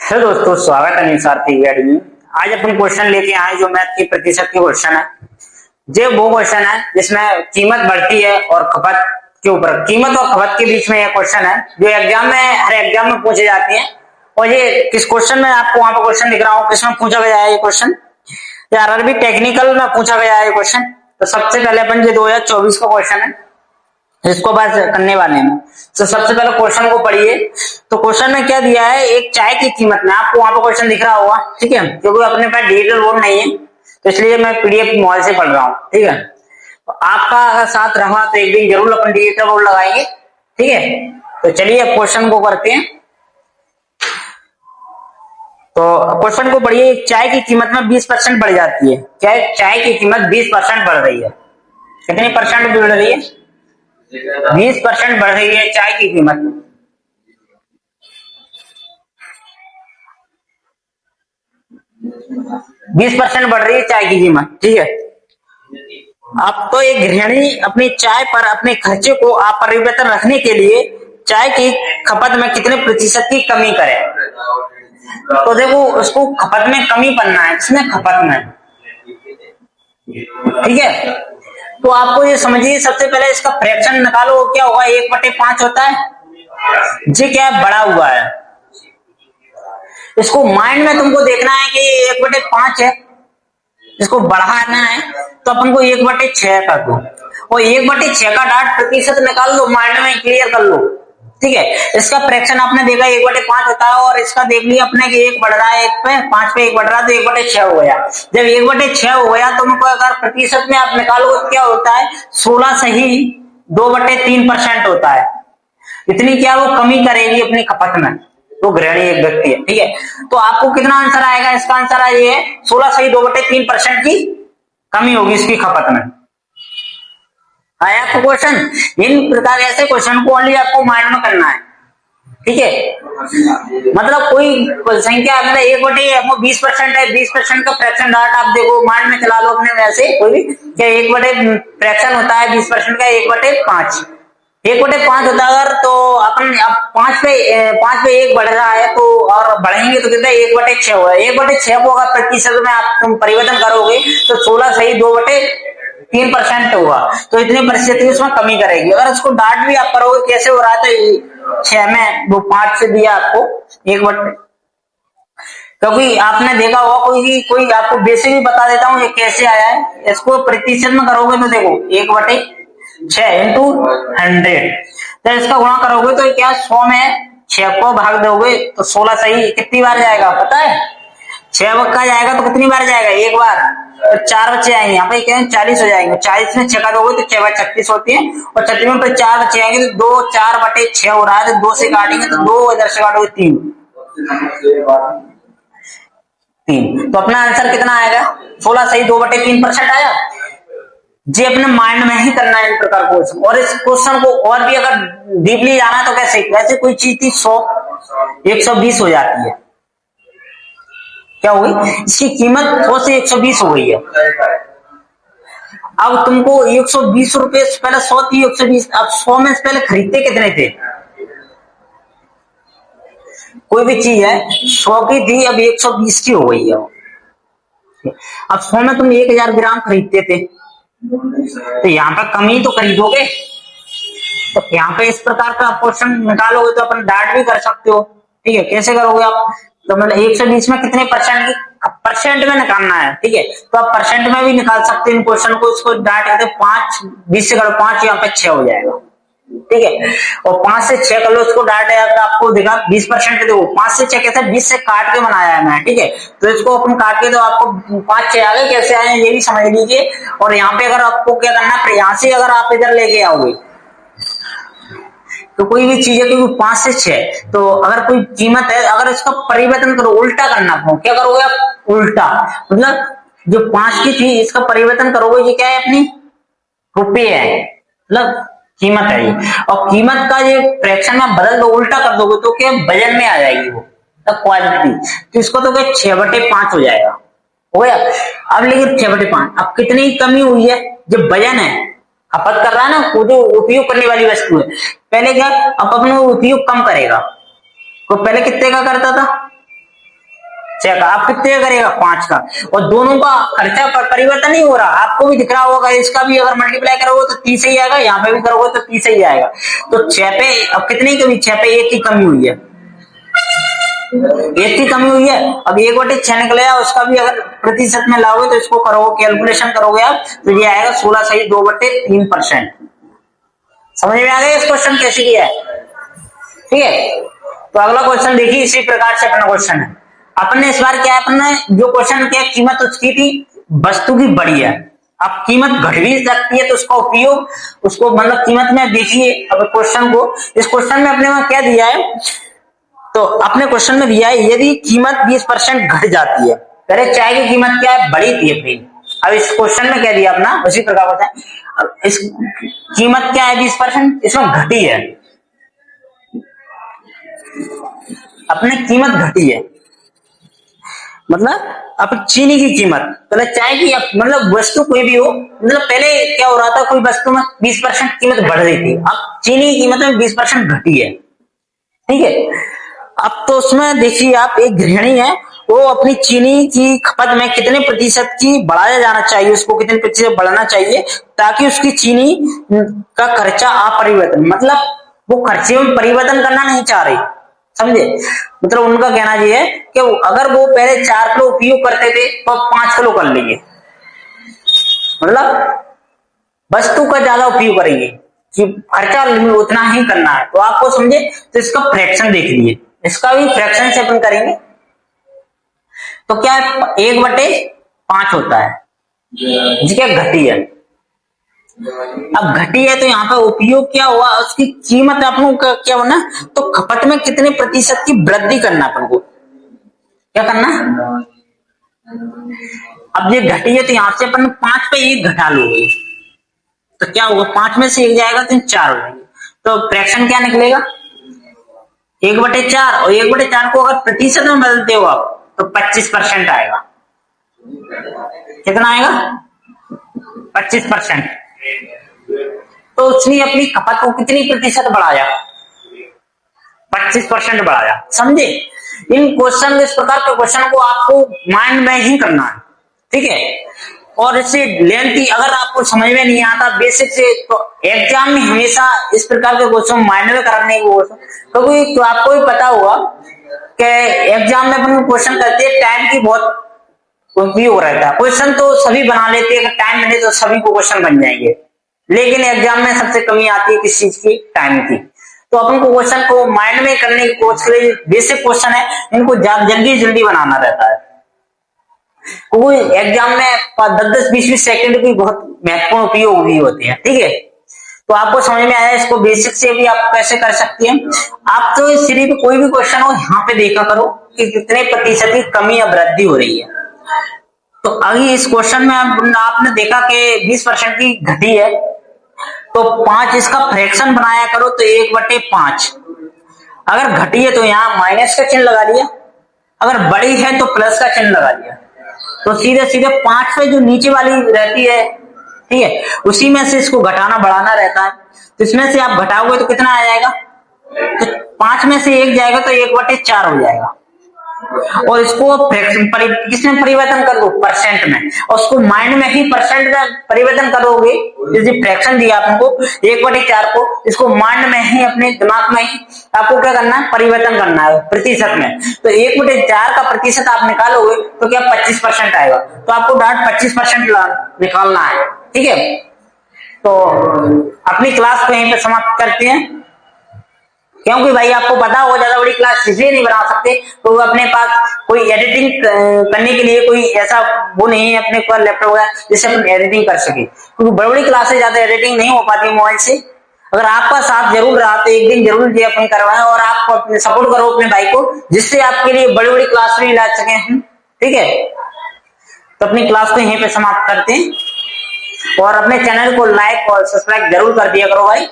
Hello दोस्तों, स्वागत है निसार्थी अकेडमी में। आज अपन क्वेश्चन लेके आए जो मैथ की प्रतिशत के क्वेश्चन है। जो वो क्वेश्चन है जिसमें कीमत बढ़ती है और खपत के ऊपर, कीमत और खपत के बीच में यह क्वेश्चन है जो एग्जाम में, हर एग्जाम में पूछे जाते हैं। और ये किस क्वेश्चन में आपको वहां पर क्वेश्चन दिख रहा हूँ, किसमें पूछा गया है ये क्वेश्चन? आरआरबी टेक्निकल में पूछा गया है ये क्वेश्चन। तो सबसे पहले अपन ये 2024 का क्वेश्चन है, इसको बात करने वाले हैं। तो सबसे पहले क्वेश्चन को पढ़िए। तो क्वेश्चन में क्या दिया है, एक चाय की कीमत में, आपको वहां पर क्वेश्चन दिख रहा होगा, ठीक है, क्योंकि अपने पास डिजिटल बोर्ड नहीं है तो इसलिए मैं पीडीएफ मोबाइल से पढ़ रहा हूँ, ठीक है। तो आपका अगर साथ रहा तो एक दिन जरूर अपन डिजिटल बोर्ड लगाएंगे, ठीक है। तो चलिए अब क्वेश्चन को करते हैं। तो क्वेश्चन को पढ़िए। चाय की कीमत में 20% बढ़ जाती है। क्या चाय की कीमत 20% बढ़ रही है? कितनी परसेंट बढ़ रही है? 20% बढ़ रही है चाय की कीमत। 20% बढ़ रही है चाय की कीमत, ठीक है। अब तो एक गृहिणी अपनी चाय पर अपने खर्चे को अपरिवर्तन रखने के लिए चाय की खपत में कितने प्रतिशत की कमी करे? तो देखो, उसको खपत में कमी करना है, इसमें खपत में, ठीक है। तो आपको ये समझिए, सबसे पहले इसका फ्रैक्शन निकालो, क्या होगा? 1/5 होता है। जी क्या है? बढ़ा हुआ है। इसको माइंड में तुमको देखना है कि 1/5 है, इसको बढ़ाना है तो अपन को 1/6 कर दो, और 1/6 का डाट प्रतिशत निकाल लो, माइंड में क्लियर कर लो, ठीक है। इसका फ्रैक्शन आपने देखा 1/5 होता है, और इसका देख लिया अपने कि 1 बढ़ रहा है, 1 पे 5 पे 1 बढ़ रहा है तो 1/6 हो गया। जब 1/6 हो गया तो तुमको अगर प्रतिशत में आप निकालोगे तो क्या होता है? 16 से ही 2/3% होता है। इतनी क्या वो कमी करेगी अपनी खपत में, तो गृहिणी एक व्यक्ति है, ठीक है। तो आपको कितना आंसर आएगा? इसका आंसर ये है 16 सही 2/3% की कमी होगी इसकी खपत में। आया आपको क्वेश्चन? इन प्रकार ऐसे क्वेश्चन को ओनली आपको माइंड में करना है, ठीक है। मतलब कोई संख्या, मतलब 1/20% है, 20% का फ्रैक्शन डाट आप देखो, माइंड में चला लो अपने, वैसे कोई भी क्या 1 फ्रैक्शन होता है 20% का 1/5, 1/5 होता है अगर, तो अपन अब 5 पे 1 बढ़ रहा है तो, और बढ़ेंगे तो कितना? 1/6 होगा। 1/6 को अगर प्रतिशत में आप तुम परिवर्तन करोगे तो 16 सही 2/3% होगा। तो इतने प्रतिशत की उसमें कमी करेगी। अगर उसको डाट भी आप करोगे, कैसे हो रहा है? तो 6 में वो 5 से दिया आपको 1/, क्योंकि आपने देखा होगा कोई आपको बेसिक भी बता देता हूँ ये कैसे आया है। इसको प्रतिशत में करोगे तो देखो 1/6 इंटू 100, तो इसका गुणा करोगे तो क्या 100 में 6 को भाग दोगे तो 16 सही कितनी बार जाएगा पता है? 6 का जाएगा तो कितनी बार जाएगा? एक बार। तो 4 बच्चे आएंगे यहाँ पे, क्या 40 हो जाएंगे। 40 में 6 का दोगे तो 6/36 होती है, और 36 में 4 बच्चे आएंगे तो 2 4/6 हो रहा है, तो 2 से काटेंगे तो 2 इधर से काटोगे 3। तो अपना आंसर कितना आएगा? 16 सही 2/3% आया। जी अपने माइंड में ही करना है इन प्रकार क्वेश्चन। और इस क्वेश्चन को और भी अगर डीपली जाना है तो कैसे? वैसे कोई चीज थी 100, 120 हो जाती है, क्या हुई? इसकी कीमत 100 से 120 हो गई है। अब तुमको 120 रुपए से पहले 100 थी, 120, अब 100 में से पहले खरीदते कितने थे? कोई भी चीज है 100 की थी, अब 120 की हो गई है। अब 100 में तुम 1000 ग्राम खरीदते थे, तो यहाँ पर कमी तो खरीदोगे। तो यहाँ पे इस प्रकार का क्वेश्चन निकालोगे तो अपन डाट भी कर सकते हो, ठीक है। कैसे करोगे आप? तो मतलब 120 में कितने परसेंट की, परसेंट में निकालना है, ठीक है। तो आप परसेंट में भी निकाल सकते हैं इन क्वेश्चन को। इसको डाट करते 5, 20 से करो 5, यहाँ पे 6 हो जाएगा, ठीक है। और 5 से 6 कर लो, इसको डाट है अगर आपको देखा 20% देखो 5 से 6 कैसे 20 से काट के बनाया है मैं, ठीक है। तो इसको अपन काट के, तो आपको 5 6 आ गए, कैसे आए ये भी समझ लीजिए। और यहाँ पे अगर आपको क्या करना है, यहाँ से अगर आप इधर लेके आओगे तो कोई भी चीज है, क्योंकि 5 से 6, तो अगर कोई कीमत है, अगर इसका परिवर्तन करो, उल्टा करना हो, क्या करोगे आप? उल्टा, मतलब जो 5 की थी इसका परिवर्तन करोगे, ये क्या है? अपनी रुपये है, मतलब कीमत है ये। और कीमत का ये फ्रैक्शन में बदल दो, उल्टा कर दोगे तो क्या वजन में आ जाएगी वो, तब क्वांटिटी। तो इसको तो क्या 6/5 हो जाएगा, हो गया। अब लेकिन 6/5, अब कितनी कमी हुई है? जब वजन है, खपत कर रहा है ना, वो जो उपयोग करने वाली वस्तु है। पहले क्या, अब अपने उपयोग कम करेगा, तो पहले कितने का करता था? 6 का, आप कितने करेगा 5 का, और दोनों का खर्चा पर परिवर्तन नहीं हो रहा, आपको भी दिख रहा होगा। इसका भी अगर मल्टीप्लाई करोगे तो 30 ही आएगा, यहाँ पे भी करोगे तो 30 ही आएगा। तो 6 पे अब कितनी कमी, 6 पे 1 की कमी हुई है, 1 की कमी हुई है। अब 1/6 निकलेगा, उसका भी अगर प्रतिशत में लाओगे तो इसको करोगे, कैलकुलेशन करोगे आप, तो ये आएगा 16 सही 2/3%। समझ में आ गया इस क्वेश्चन कैसे किया है? ठीक है, तो अगला क्वेश्चन देखिए, इसी प्रकार से अपना क्वेश्चन है। अपन ने इस बार क्या, अपन ने जो क्वेश्चन किया, कीमत उसकी थी वस्तु की बढ़ी है, अब कीमत घट भी सकती है, तो उसका उपयोग, उसको मतलब कीमत में देखिए। अब क्वेश्चन को, इस क्वेश्चन में अपने वहां क्या दिया है, तो अपने क्वेश्चन में दिया है यदि कीमत 20% घट जाती है, पहले चाय की कीमत क्या है, बढ़ी थी अपनी, अब इस क्वेश्चन में क्या दिया अपना, उसी प्रकार होता है। अब इस कीमत क्या है 20%, इसमें घटी है, अपने कीमत घटी है, मतलब अब चीनी की कीमत, पहले चाय की, मतलब वस्तु कोई भी हो, मतलब पहले क्या हो रहा था, कोई वस्तु में 20% कीमत बढ़ रही थी, अब चीनी की कीमत में 20% घटी है। ठीक है, अब तो उसमें देखिए आप, एक गृहिणी है, वो अपनी चीनी की खपत में कितने प्रतिशत की बढ़ाया जाना चाहिए, उसको कितने प्रतिशत बढ़ाना चाहिए ताकि उसकी चीनी का खर्चा अपरिवर्तन, मतलब वो खर्चे में परिवर्तन करना नहीं चाह रही, समझे। मतलब उनका कहना ये है कि अगर वो पहले 4 किलो उपयोग करते थे तो अब 5 किलो कर लेंगे, मतलब वस्तु का ज्यादा उपयोग करेंगे कि खर्चा उतना ही करना है। तो आपको समझे, तो इसका फ्रैक्शन देख लीजिए, इसका भी फ्रैक्शन से अपन करेंगे, तो क्या 1/5 होता है जी, क्या घटी है। अब घटी है तो यहाँ पे उपयोग क्या हुआ, उसकी कीमत अपन को क्या होना, तो खपत में कितने प्रतिशत की वृद्धि करना, अपन को क्या करना। अब ये घटी है तो यहाँ से अपन 5 पे 1 घटा लोगे, तो क्या होगा, 5 में से 1 जाएगा तो 4 हो जाएंगे, तो फ्रैक्शन क्या निकलेगा 1/4, और 1/4 को अगर प्रतिशत में बदलते हो आप तो 25% आएगा। कितना आएगा 25%। तो उसने अपनी खपत को कितनी प्रतिशत बढ़ाया, 25% बढ़ाया, समझे। इन क्वेश्चन, इस प्रकार के क्वेश्चन को आपको माइंड में ही करना है, ठीक है। और इससे लेंथी अगर आपको समझ में नहीं आता बेसिक से, तो एग्जाम में हमेशा इस प्रकार के क्वेश्चन माइंड में करने की कोशिश, क्योंकि तो आपको भी पता होगा कि एग्जाम में अपन क्वेश्चन करते हैं, टाइम की बहुत उपयोग रहता है। क्वेश्चन तो सभी बना लेते हैं, टाइम मिले तो सभी को क्वेश्चन बन जाएंगे, लेकिन एग्जाम में सबसे कमी आती है किस चीज की, टाइम की। तो अपन को क्वेश्चन को माइंड में करने की कोशिश करें, बेसिक क्वेश्चन है, इनको जल्दी जल्दी बनाना रहता है, कोई एग्जाम में 10-20 सेकंड की बहुत महत्वपूर्ण उपयोग भी होते हैं, ठीक है। तो आपको समझ में आया, इसको बेसिक से भी आप कैसे कर सकती हैं। आप तो इस सीरीज में कोई भी क्वेश्चन हो यहाँ पे देखा करो कि कितने प्रतिशत की कमी या वृद्धि हो रही है। तो अभी इस क्वेश्चन में आपने देखा कि 20% की घटी है, तो 5 इसका फ्रैक्शन बनाया करो, तो 1/5। अगर घटी है तो यहाँ माइनस का चिन्ह लगा लिया, अगर बड़ी है तो प्लस का चिन्ह लगा लिया, तो सीधे सीधे 5 पे जो नीचे वाली रहती है, ठीक है, उसी में से इसको घटाना बढ़ाना रहता है। तो इसमें से आप घटाओगे तो कितना आ जाएगा, तो 5 में से 1 जाएगा तो 1/4 हो जाएगा, और इसको किसमें परिवर्तन कर दो, परसेंट में, और उसको माइंड में ही परसेंट का परिवर्तन करोगे। जैसे फ्रैक्शन दिया आपको 1/4 को, इसको माइंड में ही अपने दिमाग में ही आपको क्या करना है, परिवर्तन करना है प्रतिशत में। तो 1/4 का प्रतिशत आप निकालोगे तो क्या 25% आएगा, तो आपको डायरेक्ट 25% निकालना है, ठीक है। तो अपनी क्लास को यहीं पे समाप्त करते हैं, क्योंकि भाई आपको पता होगा ज्यादा बड़ी क्लास इसलिए नहीं बना सकते, तो अपने पास कोई एडिटिंग करने के लिए कोई ऐसा वो नहीं है अपने पास लैपटॉप है जिससे अपन एडिटिंग कर सके, क्योंकि बड़ी बड़ी क्लासेस ज्यादा एडिटिंग नहीं हो पाती मोबाइल से। अगर आपका साथ जरूर रहा तो एक दिन जरूर ये अपन करवाएं, और आप सपोर्ट करो अपने भाई को, जिससे आपके लिए बड़ी बड़ी क्लास में ला सके हम, ठीक है। तो अपनी क्लास को यहीं पे समाप्त करते हैं, और अपने चैनल को लाइक और सब्सक्राइब जरूर कर दिया करो भाई।